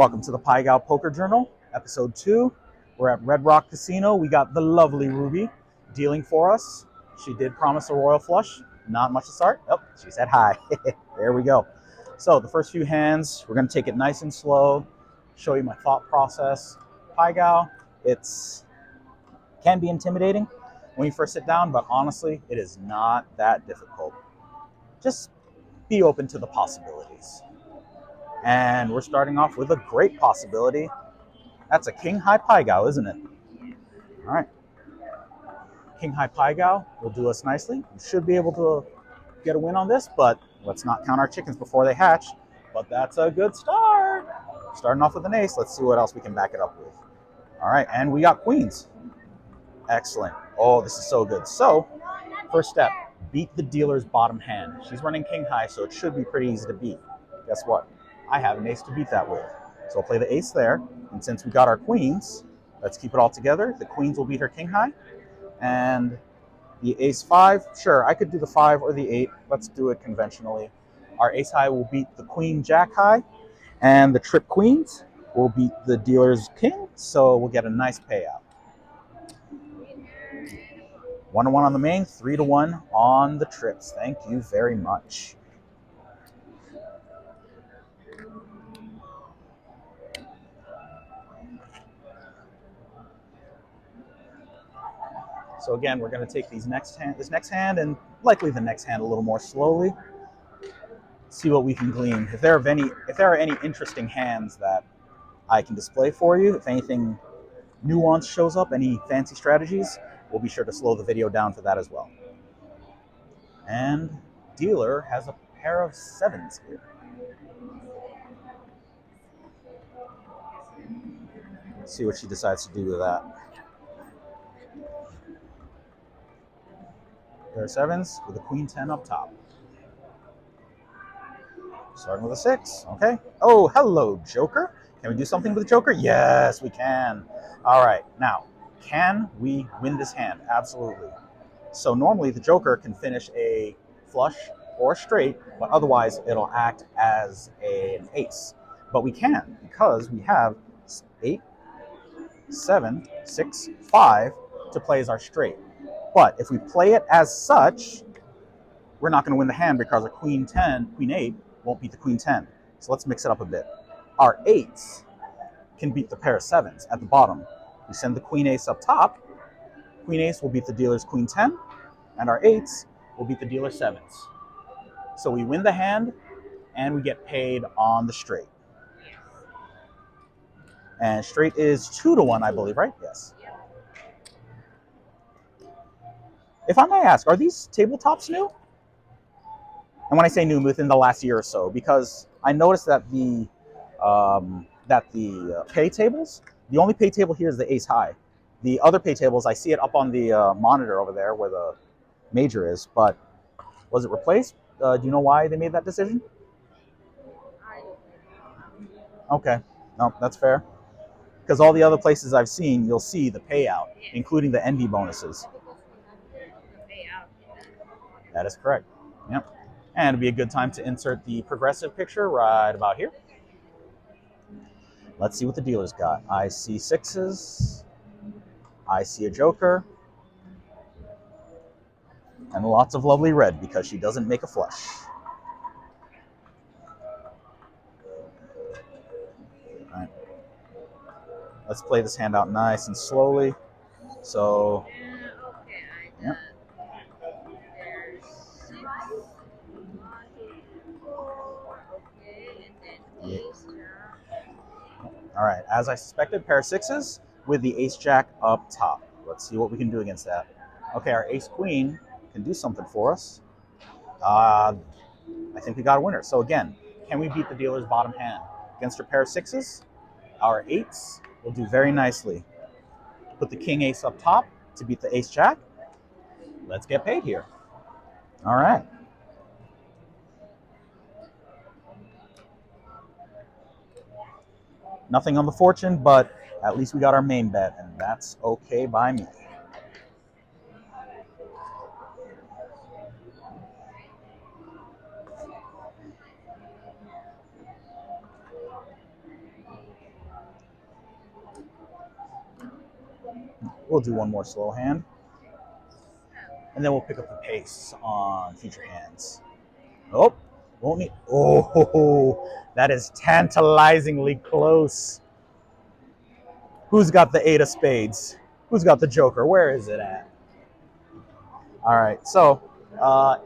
Welcome to the Pai Gow Poker Journal, episode 2. We're at Red Rock Casino. We got the lovely Ruby dealing for us. She did promise a royal flush. Not much to start. Oh, she said hi. There we go. So the first few hands, we're going to take it nice and slow, show you my thought process. Pai Gow, can be intimidating when you first sit down, but honestly, it is not that difficult. Just be open to the possibilities. And we're starting off with a great possibility. That's a King High Pai Gow, isn't it? All right. King High Pai Gow will do us nicely. We should be able to get a win on this, but let's not count our chickens before they hatch. But that's a good start. Starting off with an ace. Let's see what else we can back it up with. All right, and we got queens. Excellent. Oh, this is so good. So, first step, beat the dealer's bottom hand. She's running King High, so it should be pretty easy to beat. Guess what? I have an ace to beat that with. So I'll play the ace there, and since we got our queens, let's keep it all together. The queens will beat her King High, and the ace 5, sure, I could do the 5 or the 8. Let's do it conventionally. Our ace high will beat the queen jack high, and the trip queens will beat the dealer's king, so we'll get a nice payout. 1-1 on the main, 3-1 on the trips. Thank you very much. So again, we're going to take this next hand, and likely the next hand a little more slowly. See what we can glean. If there are any interesting hands that I can display for you, if anything nuance shows up, any fancy strategies, we'll be sure to slow the video down for that as well. And dealer has a pair of 7s here. Let's see what she decides to do with that. Pair of 7s with a queen 10 up top. Starting with a 6, okay. Oh, hello, Joker. Can we do something with the Joker? Yes, we can. All right, now, can we win this hand? Absolutely. So normally the Joker can finish a flush or straight, but otherwise it'll act as an ace. But we can, because we have 8, 7, 6, 5 to play as our straight. But if we play it as such, we're not going to win the hand because our queen 10, queen 8 won't beat the queen 10. So let's mix it up a bit. Our 8s can beat the pair of 7s at the bottom. We send the queen ace up top. Queen ace will beat the dealer's queen 10, and our 8s will beat the dealer's 7s. So we win the hand, and we get paid on the straight. And straight is 2-1, I believe, right? Yes. If I may ask, are these tabletops new? And when I say new, within the last year or so, because I noticed that the pay tables, the only pay table here is the ace high. The other pay tables, I see it up on the monitor over there where the major is, but was it replaced? Do you know why they made that decision? Okay, no, that's fair. Because all the other places I've seen, you'll see the payout, including the envy bonuses. That is correct. Yep. And it'd be a good time to insert the progressive picture right about here. Let's see what the dealer's got. I see 6s. I see a Joker. And lots of lovely red because she doesn't make a flush. All right. Let's play this hand out nice and slowly. So, yeah. Yeah. All right, as I suspected, pair of 6s with the ace jack up top. Let's see what we can do against that. Okay, our ace queen can do something for us. I think we got a winner. So again, can we beat the dealer's bottom hand? Against her pair of 6s, our 8s will do very nicely. Put the king ace up top to beat the ace jack. Let's get paid here. All right. Nothing on the fortune, but at least we got our main bet, and that's okay by me. We'll do one more slow hand. And then we'll pick up the pace on future hands. Oh, won't need. Oh, that is tantalizingly close. Who's got the 8 of spades? Who's got the joker? Where is it at? All right, so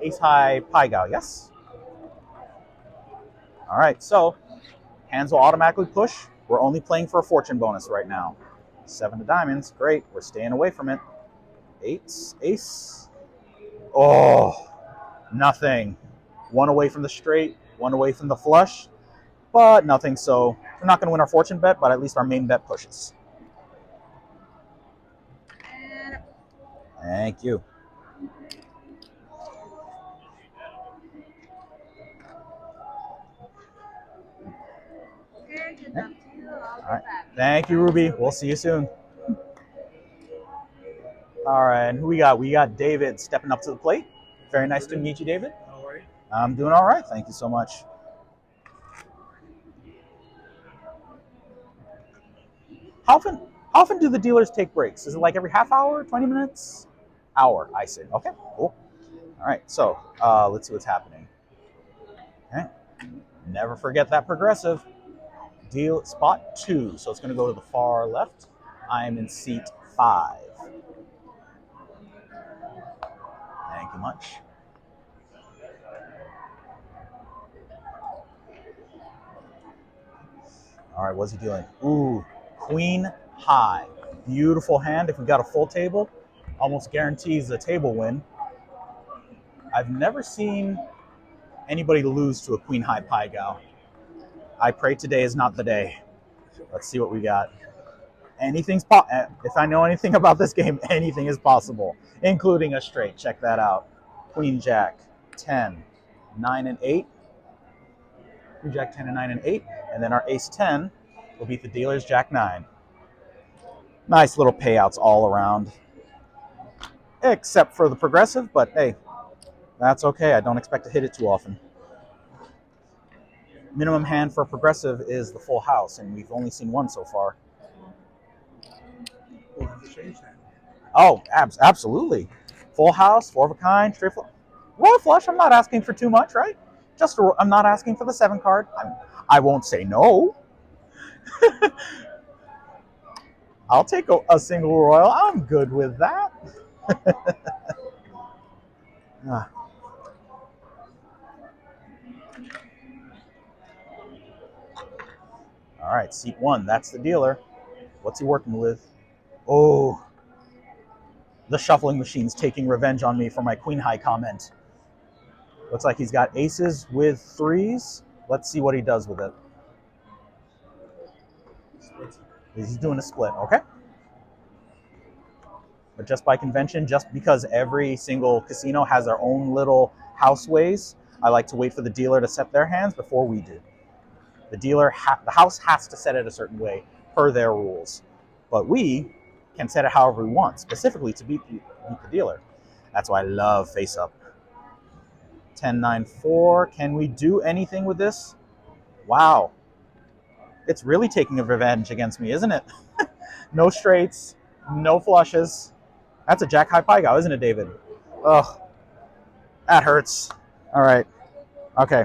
ace high Pai Gow, yes? All right, so hands will automatically push. We're only playing for a fortune bonus right now. 7 of diamonds, great. We're staying away from it. 8s, ace. Oh, nothing. 1 away from the straight, 1 away from the flush, but nothing. So we're not going to win our fortune bet, but at least our main bet pushes. Thank you. Okay, good luck to you. I'll All right. be back. Thank you, Ruby. We'll see you soon. All right, and who we got? We got David stepping up to the plate. Very nice to meet you, David. How are you? I'm doing all right. Thank you so much. How often do the dealers take breaks? Is it like every half hour, 20 minutes? Hour, I see. Okay, cool. All right, so let's see what's happening. Okay. Never forget that progressive. Deal spot 2, so it's going to go to the far left. I am in seat 5. Thank you much. All right, what's he doing? Ooh, queen high. Beautiful hand. If we got a full table, almost guarantees a table win. I've never seen anybody lose to a queen high Pai Gow. I pray today is not the day. Let's see what we got. Anything's if I know anything about this game, anything is possible, including a straight. Check that out. Queen Jack, 10, 9 and 8. Queen Jack, 10 and 9 and 8, and then our Ace 10 will beat the dealer's Jack 9. Nice little payouts all around, except for the progressive, but hey, that's okay. I don't expect to hit it too often. Minimum hand for progressive is the full house, and we've only seen one so far. We'll have to change that. Oh, absolutely. Full house, 4 of a kind, straight flush. Royal flush, I'm not asking for too much, right? I'm not asking for the 7 card. I won't say no. I'll take a single royal. I'm good with that. All right, seat 1. That's the dealer. What's he working with? Oh, the shuffling machine's taking revenge on me for my queen high comment. Looks like he's got aces with 3s. Let's see what he does with it. He's doing a split, okay? But just by convention, just because every single casino has their own little house ways, I like to wait for the dealer to set their hands before we do. The house has to set it a certain way per their rules, but we can set it however we want, specifically to beat the dealer. That's why I love face up. 10, 9, 4. Can we do anything with this? Wow. It's really taking a revenge against me, isn't it? No straights, no flushes. That's a Jack high Pai Gow, isn't it, David? Ugh. That hurts. All right. Okay.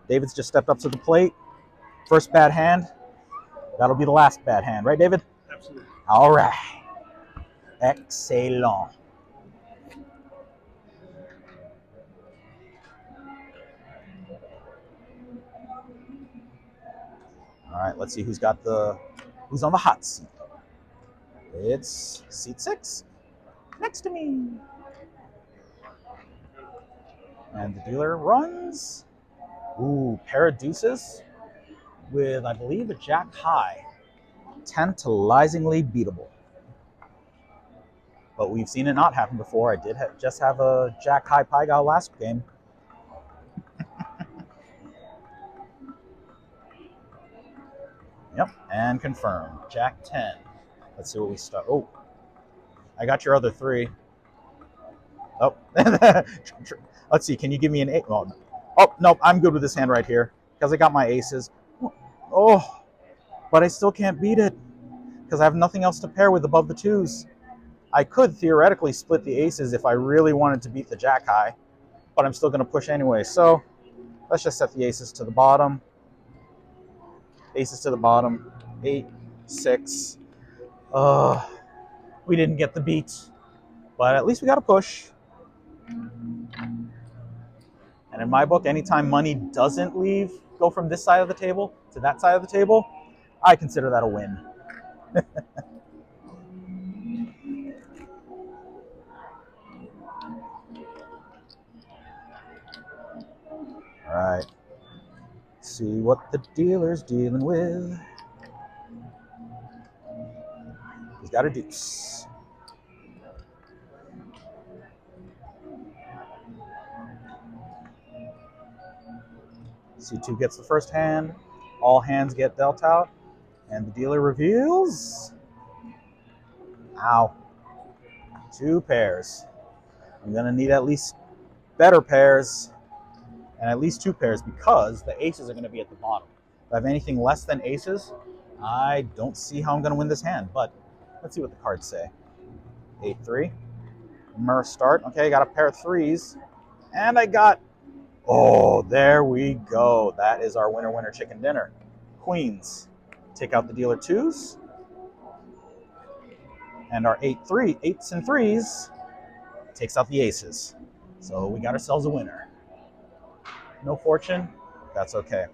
David's just stepped up to the plate. First bad hand. That'll be the last bad hand, right, David? Absolutely. All right. Excellent. All right, let's see who's on the hot seat. It's seat 6, next to me. And the dealer runs. Ooh, pair of deuces with, I believe, a Jack high. Tantalizingly beatable. But we've seen it not happen before. I did just have a Jack high Pai Gow last game. Yep, and confirm. Jack 10. Let's see what we start. Oh, I got your other 3. Oh, let's see. Can you give me an 8? Oh, nope. I'm good with this hand right here because I got my aces. Oh, but I still can't beat it. because I have nothing else to pair with above the twos. I could theoretically split the aces if I really wanted to beat the jack high, but I'm still going to push anyway. So let's just set the aces to the bottom. Aces to the bottom. 8, 6. We didn't get the beat, but at least we got a push. And in my book, anytime money doesn't go from this side of the table to that side of the table, I consider that a win. All right. See what the dealer's dealing with. He's got a deuce. C2 gets the first hand. All hands get dealt out. And the dealer reveals... Ow. 2 pairs. I'm going to need at least better pairs and at least 2 pairs because the aces are going to be at the bottom. If I have anything less than aces, I don't see how I'm going to win this hand. But let's see what the cards say. 8-3. Start. Okay, I got a pair of 3s. And I got... Oh, there we go. That is our winner, winner, chicken dinner. Queens. Take out the dealer 2s. And our 8s and 3s takes out the aces. So we got ourselves a winner. No fortune, that's okay.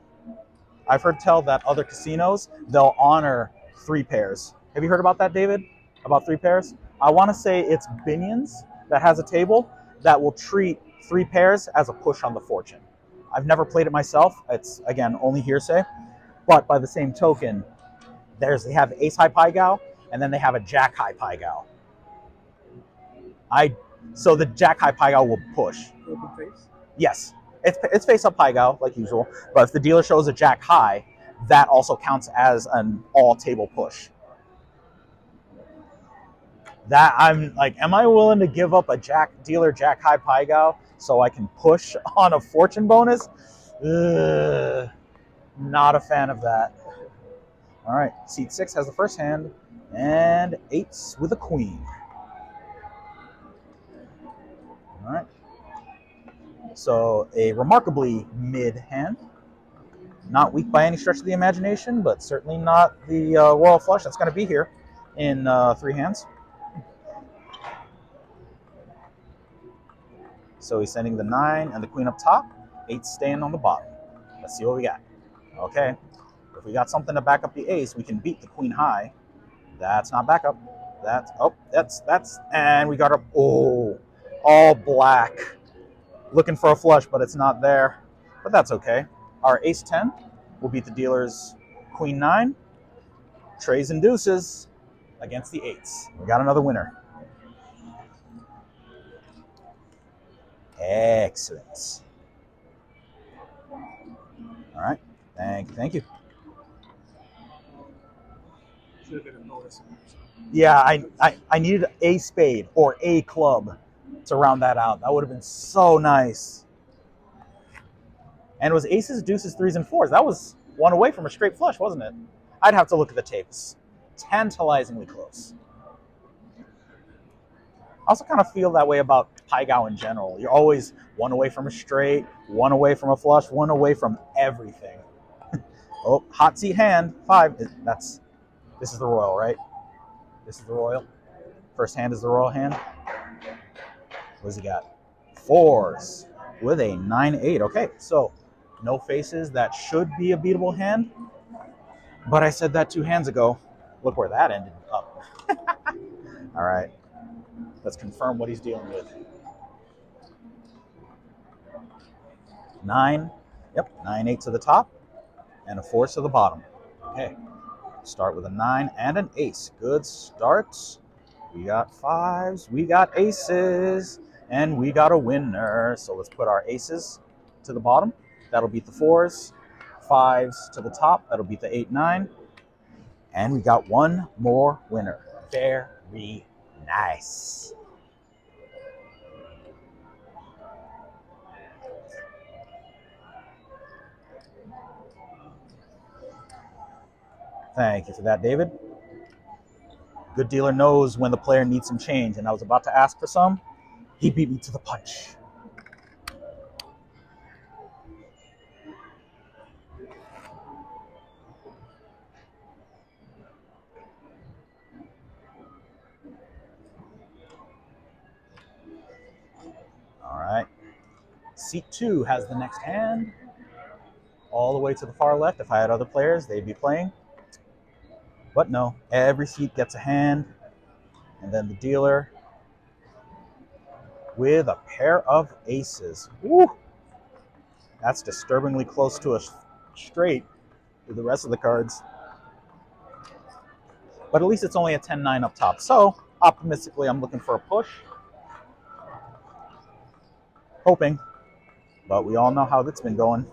I've heard tell that other casinos, they'll honor 3 pairs. Have you heard about that, David? About 3 pairs? I want to say it's Binion's that has a table that will treat 3 pairs as a push on the fortune. I've never played it myself. It's, again, only hearsay. But by the same token, they have ace high Pai Gow, and then they have a jack high Pai Gow. So the jack high Pai Gow will push. Open face? Yes. It's face up Pai Gow, like usual. But if the dealer shows a jack high, that also counts as an all table push. That I'm like, am I willing to give up a dealer jack high Pai Gow so I can push on a fortune bonus? Ugh, not a fan of that. All right, seat 6 has the first hand, and 8s with a queen. All right. So a remarkably mid hand. Not weak by any stretch of the imagination, but certainly not the royal flush that's going to be here in 3 hands. So he's sending the 9 and the queen up top, 8 staying on the bottom. Let's see what we got. Okay, if we got something to back up the ace, we can beat the queen high. That's not backup. And we got all black. Looking for a flush, but it's not there. But that's okay. Our ace 10 will beat the dealer's queen 9. Trays and deuces against the 8s. We got another winner. Excellent. All right. Thank you. Should have been a bonus. Yeah, I needed a spade or a club to round that out. That would have been so nice. And it was aces, deuces, 3s, and 4s. That was one away from a straight flush, wasn't it? I'd have to look at the tapes. Tantalizingly close. I also kind of feel that way about Pai Gow in general. You're always one away from a straight, one away from a flush, one away from everything. Oh, hot seat hand, 5. This is the royal, right? This is the royal. First hand is the royal hand. What does he got? 4s with a 9-8. Okay, so no faces. That should be a beatable hand. But I said that 2 hands ago. Look where that ended up. All right. Let's confirm what he's dealing with. 9. Yep, 9-8 to the top. And a 4 to the bottom. Okay. Start with a 9 and an ace. Good start. We got 5s. We got aces. And we got a winner. So let's put our aces to the bottom. That'll beat the 4s. 5s to the top. That'll beat the 8, 9. And we got one more winner. Very nice. Thank you for that, David. Good dealer knows when the player needs some change, and I was about to ask for some. He beat me to the punch. All right. Seat 2 has the next hand. All the way to the far left. If I had other players, they'd be playing. But no, every seat gets a hand. And then the dealer with a pair of aces. Woo! That's disturbingly close to a straight with the rest of the cards. But at least it's only a 10-9 up top. So, optimistically, I'm looking for a push. Hoping. But we all know how that's been going.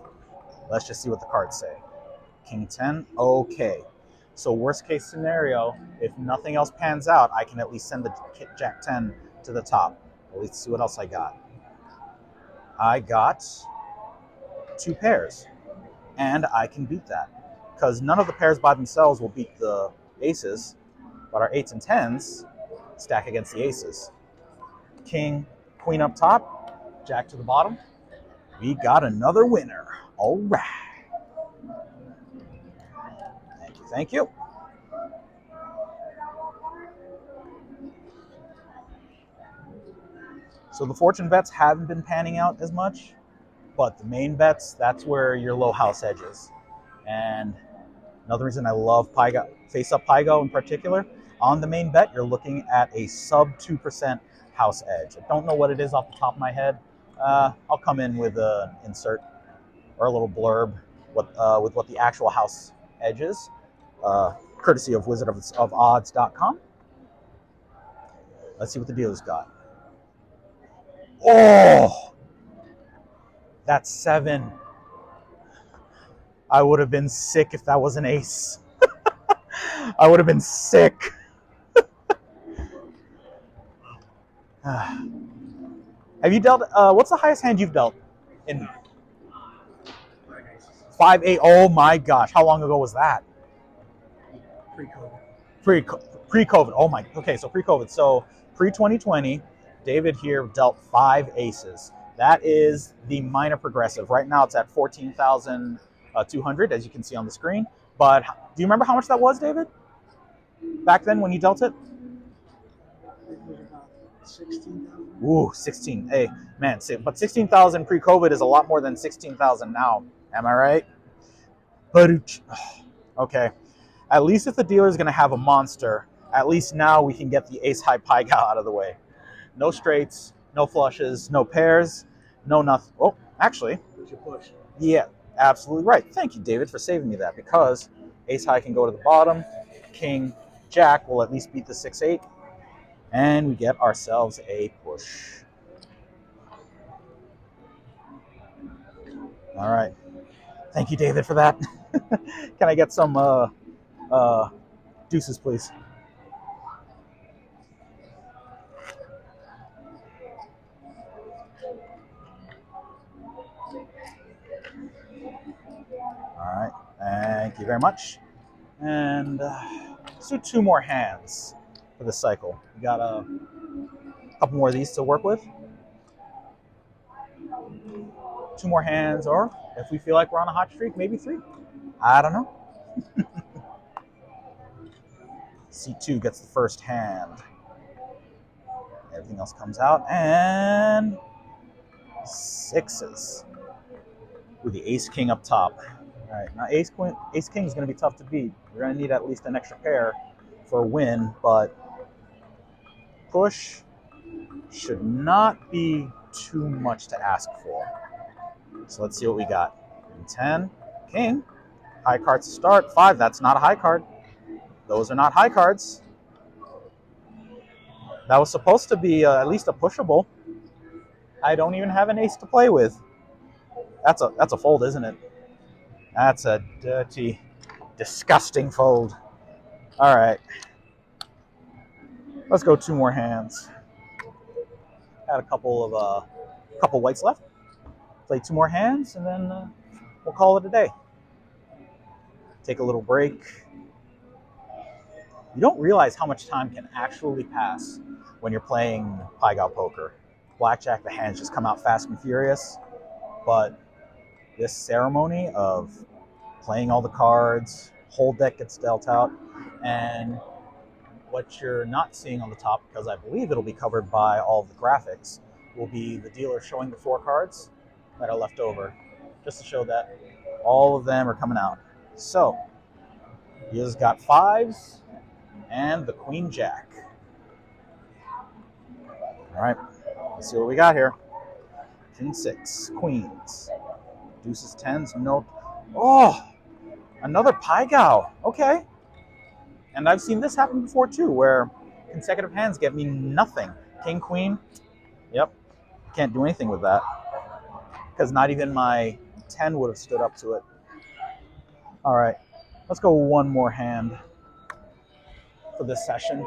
Let's just see what the cards say. King 10, okay. So worst case scenario, if nothing else pans out, I can at least send the Jack 10 to the top. At least see what else I got. I got 2 pairs, and I can beat that. Because none of the pairs by themselves will beat the aces, but our 8s and 10s stack against the aces. King, queen up top, Jack to the bottom. We got another winner. All right. Thank you, thank you. So the fortune bets haven't been panning out as much, but the main bets, that's where your low house edge is. And another reason I love Pai Gow, face-up Pai Gow in particular, on the main bet, you're looking at a sub 2% house edge. I don't know what it is off the top of my head. I'll come in with an insert or a little blurb with what the actual house edge is, courtesy of wizardofodds.com. Let's see what the dealer's got. Oh, that's 7. I would have been sick if that was an ace. I would have been sick. Have you dealt? What's the highest hand you've dealt? In 5-8. Oh my gosh! How long ago was that? Pre-COVID. Pre-COVID. Oh my. Okay, so pre-COVID. So pre-2020, David here dealt 5 aces. That is the minor progressive. Right now it's at 14,200, as you can see on the screen. But do you remember how much that was, David? Back then when you dealt it? It was about 16,000. Ooh, 16. Hey, man, but 16,000 pre-COVID is a lot more than 16,000 now. Am I right? But okay. At least if the dealer is going to have a monster, at least now we can get the ace-high Pai Gow out of the way. No straights, no flushes, no pairs, no nothing. Oh, actually. What's your push? Yeah, absolutely right. Thank you, David, for saving me that, because ace-high can go to the bottom. King, Jack will at least beat the 6-8. And we get ourselves a push. All right. Thank you, David, for that. Can I get some deuces, please? All right. Thank you very much. And let's do 2 more hands for this cycle. We got a couple more of these to work with. 2 more hands, or if we feel like we're on a hot streak, maybe 3. I don't know. C2 gets the first hand. Everything else comes out, and 6s with the ace king up top. All right, now ace king is going to be tough to beat. You're going to need at least an extra pair for a win, but push should not be too much to ask for. So let's see what we got. 10, king, high cards to start. 5, that's not a high card. Those are not high cards. That was supposed to be at least a pushable. I don't even have an ace to play with. That's a fold, isn't it? That's a dirty, disgusting fold. All right. Let's go 2 more hands. Got a couple whites left. Play 2 more hands, and then we'll call it a day. Take a little break. You don't realize how much time can actually pass when you're playing Pai Gow poker. Blackjack, the hands just come out fast and furious, but this ceremony of playing all the cards, whole deck gets dealt out, and what you're not seeing on the top, because I believe it'll be covered by all of the graphics, will be the dealer showing the 4 cards that are left over, just to show that all of them are coming out. So, he's got 5s and the Queen Jack. All right, let's see what we got here. King 6, Queens, Deuces 10s, no. Oh, another Pai Gow. Okay. And I've seen this happen before too, where consecutive hands get me nothing. King, Queen, yep, can't do anything with that, because not even my 10 would have stood up to it. All right, let's go one more hand for this session.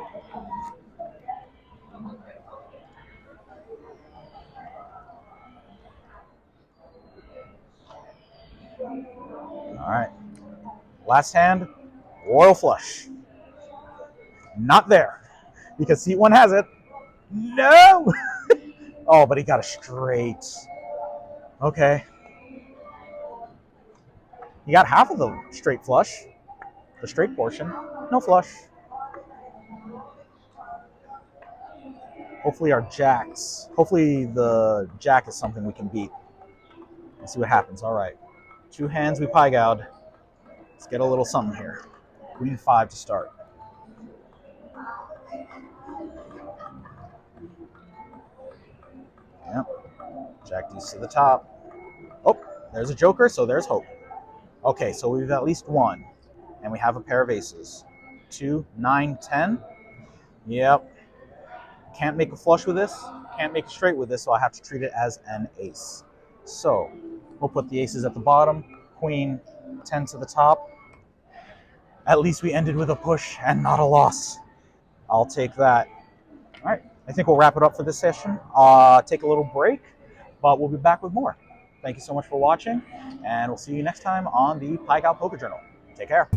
All right, last hand, Royal Flush. Not there, because seat 1 has it. No! Oh, but he got a straight. Okay. He got half of the straight flush, the straight portion. No flush. Hopefully the jack is something we can beat. Let's see what happens. All right. 2 hands we Pai Gow'd. Let's get a little something here. Queen 5 to start. Yep. Jack deuce to the top. Oh, there's a joker, so there's hope. Okay, so we've at least won. And we have a pair of aces. 2, 9, 10. Yep. Can't make a flush with this. Can't make a straight with this, so I have to treat it as an ace. So we'll put the aces at the bottom. Queen 10 to the top. At least we ended with a push and not a loss. I'll take that. All right, I think we'll wrap it up for this session. Take a little break, but we'll be back with more. Thank you so much for watching, and we'll see you next time on the Pai Gow Poker Journal. Take care.